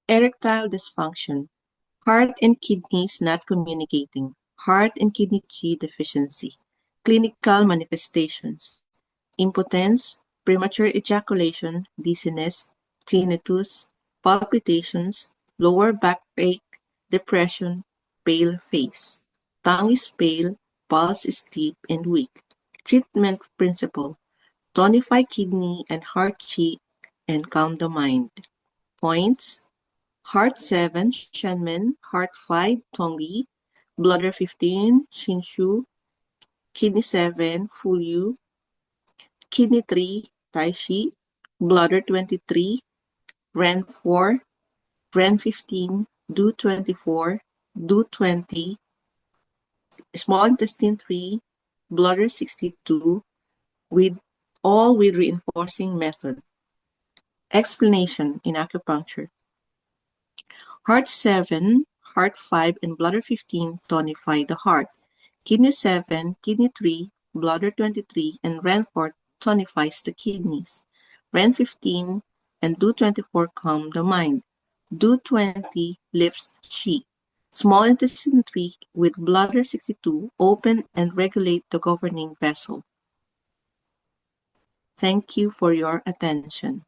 Erectile dysfunction, heart and kidneys not communicating, heart and kidney G deficiency. Clinical manifestations, impotence, premature ejaculation, dizziness, tinnitus, palpitations, lower backache, depression, pale face. Tongue is pale, pulse is deep and weak. Treatment principle, tonify kidney and heart Qi and calm the mind. Points, heart 7, Shenmen, heart 5, Tongli, bladder 15, Shinshu, kidney 7, Fuyu, kidney 3, Taishi, bladder 23, Ren 4, Ren 15, Do 24, Do 20, small intestine 3, bladder 62, with all with reinforcing method. Explanation in acupuncture. Heart 7, heart 5, and bladder 15 tonify the heart. Kidney 7, kidney 3, bladder 23, and Ren 4 tonifies the kidneys. Ren 15 and Do 24 calm the mind. Do 20 lifts Qi. Small intestine 3 with bladder 62 open and regulate the governing vessel. Thank you for your attention.